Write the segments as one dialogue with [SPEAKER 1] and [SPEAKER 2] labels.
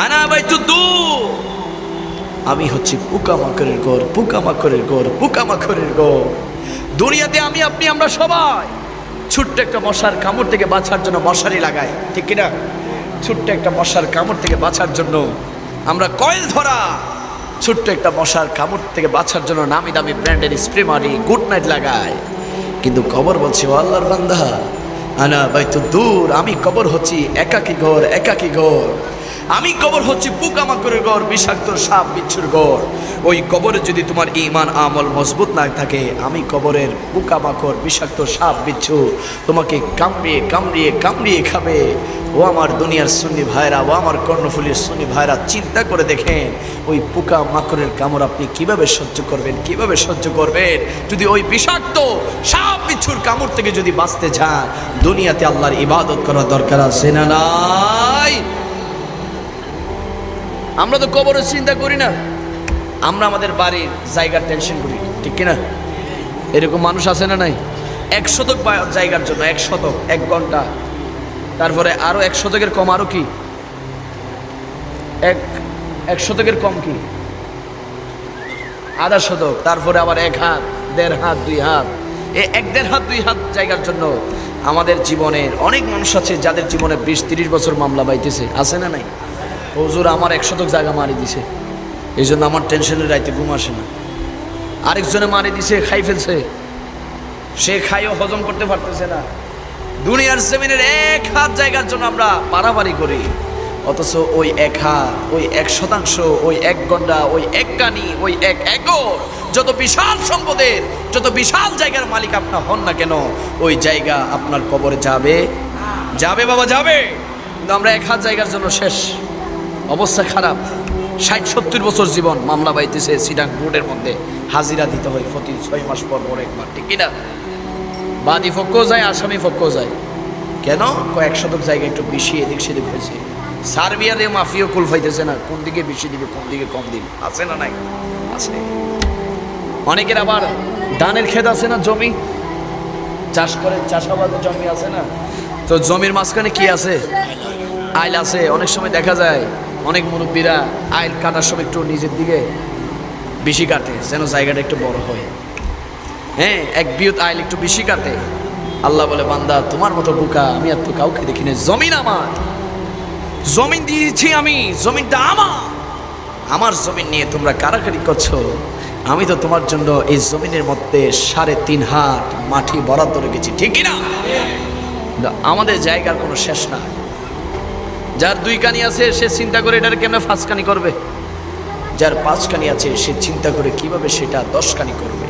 [SPEAKER 1] আনা বাইতুদ্দুর, আমি হচ্ছি পোকামাকড়ের ঘর, পোকামাকড়ের ঘর, পোকামাকড়ের ঘর। দুনিয়াতে আমি আপনি আমরা সবাই ছোট্ট একটা মশার কামড় থেকে বাঁচার জন্য মশারি লাগাই, ঠিক কিনা? ছোট্ট একটা মশার কামড় থেকে বাঁচার জন্য আমরা কয়েল ধরা, ছোট্ট একটা মশার কামড় থেকে বাঁচার জন্য নামি দামি ব্র্যান্ডের স্প্রে মারি, গুড নাইট লাগাই। কিন্তু কবর বলছে, ও আল্লাহর বান্দা, আনা বাইতুদ্দুর, আমি কবর হচ্ছি একাকী ঘর, একাকী ঘর। আমি কবর হচ্ছি পোকামাকড়ের ঘর, বিষাক্ত সাপ বিচ্ছুর ঘর। ওই কবরে যদি তোমার ঈমান আমল মজবুত না থাকে, আমি কবরের পোকামাকড় বিষাক্ত সাপ বিচ্ছু তোমাকে কামড়িয়ে কামড়িয়ে কামড়িয়ে খাবে। ও আমার দুনিয়ার সুন্নি ভাইরা, ও আমার কর্ণফুলীর সুন্নি ভাইরা, চিন্তা করে দেখেন ওই পোকামাকড়ের কামড় আপনি কিভাবে সহ্য করবেন, কিভাবে সহ্য করবেন? যদি ওই বিষাক্ত সাপ বিচ্ছুর কামড় থেকে যদি বাঁচতে চান, দুনিয়াতে আল্লাহর ইবাদত করা দরকার আছে না নাই? আমরা তো কবরের চিন্তা করি না, আমরা আমাদের বাড়ির জায়গার টেনশন করি, ঠিক কিনা? এরকম মানুষ আছে না নাই? 1 শতক জায়গার জন্য 1 শতক 1 ঘন্টা, তারপরে আরো 1 শতকের কম, আরো কি 1 শতকের কম কি আধা শতক, তারপরে আবার 1 হাত 1.5 হাত 2 হাত, এই 1-1.5 হাত 2 হাত জায়গার জন্য আমাদের জীবনের অনেক মানুষ আছে যাদের জীবনে 20-30 বছর মামলা বাইতেছে, আছে না নাই? হুজুর আমার 1 শতক জায়গা মারি দিছে, এই জন্য আমার টেনশনের রাইতে ঘুম আসে না। আরেকজনে মারি দিছে, খাই ফেলছে, সে খাইও হজম করতে পারতেছে না। দুনিয়ার জমিনের 1 হাত জায়গার জন্য আমরা পারাপারি করি, অথচ ওই 1 হাত, ওই 1 শতাংশ, ওই 1 ঘন্টা, ওই 1 কানি, ওই 1 একর, যত বিশাল সম্পদের, যত বিশাল জায়গার মালিক আপনার হন না কেন, ওই জায়গা আপনার কবরে যাবে, যাবে বাবা যাবে। কিন্তু আমরা 1 হাত জায়গার জন্য শেষ, অবস্থা খারাপ। 60-70 বছর জীবন মামলা বাইতেছে সিডাং রোডের মধ্যে, হাজিরা দিতে হয় প্রতি 6 মাস পর পর একবার, ঠিক কিনা? বাদী পক্ষ যায়, আসামি পক্ষ যায়, কেন? 1 শতক জায়গা একটু বেশি এদিক সেদিক হয়েছে। সার্বিয়ারে মাফিও কুল ফাইতেছে না, কোন দিকে বেশি দিবে কোন দিকে কম দিবে, আছে না নাই? আছে। অনেকের আবার ধানের ক্ষেত আছে না, জমি চাষ করে, চাষাবাদ জমি আছে না, তো জমির মাঝখানে কি আছে? আইল আছে। অনেক সময় দেখা যায় অনেক মুরব্বীরা আইল কাটার সময় একটু নিজের দিকে বেশি কাটে, যেন জায়গাটা একটু বড় হয়। হ্যাঁ, 1 বিয়ত আইল একটু বেশি কাটে। আল্লাহ বলে, বান্দা তোমার মতো বোকা আমি আর তো কাউকে দেখিনি, জমিন আমার, জমিন দিয়েছি আমি, জমিনটা আমার জমিন নিয়ে তোমরা কারাকারি করছো। আমি তো তোমার জন্য এই জমিনের মধ্যে 3.5 হাত মাটি বরাদ্দ রেখেছি, ঠিক কিনা? আমাদের জায়গার কোনো শেষ না। যার 2 কানি আছে সে চিন্তা করে এটার কেমনে 5 কানি করবে, যার 5 কানি আছে সে চিন্তা করে কিভাবে সেটা 10 কানি করবে,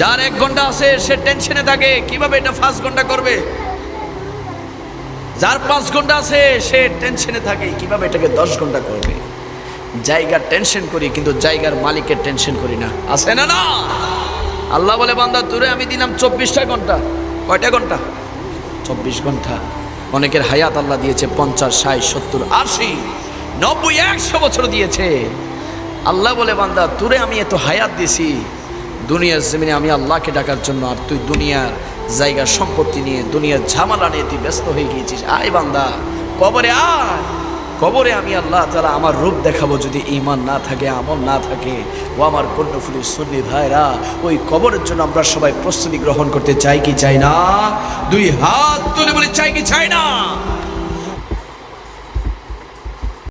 [SPEAKER 1] যার 1 ঘন্টা আছে সে টেনশনে থাকে কিভাবে এটা 5 ঘন্টা করবে, যার 5 ঘন্টা আছে সে টেনশনে থাকে কিভাবে এটাকে 10 ঘন্টা করবে। জায়গার টেনশন করি কিন্তু জায়গার মালিকের টেনশন করি না, আছে না? না। আল্লাহ বলে, বান্দা তোরে আমি দিলাম 24টা ঘন্টা। কয়টা ঘন্টা? 24 ঘন্টা। অনেকের হায়াত আল্লাহ দিয়েছে 50, 60, 70, 80, 90, 100 বছর দিয়েছে। আল্লাহ বলে, বান্দা তোরে আমি এত হায়াত দিয়েছি দুনিয়ার জমিনে আমি আল্লাহকে ডাকার জন্য, আর তুই দুনিয়ার জায়গা সম্পত্তি নিয়ে, দুনিয়ার ঝামেলা নিয়ে তুই ব্যস্ত হয়ে গিয়েছিস। আয় বান্দা, কবরে আয়, কবরে আমি আল্লাহ তাআলা আমার রূপ দেখাবো। যদি ঈমান না থাকে, আমল না থাকে, ও আমার কর্ণফুলী সুন্নি ভাইরা, ওই কবরের জন্য আমরা সবাই প্রস্তুতি গ্রহণ করতে চাই কি চাই না? 2 হাত তুলে বলি চাই কি চাই না?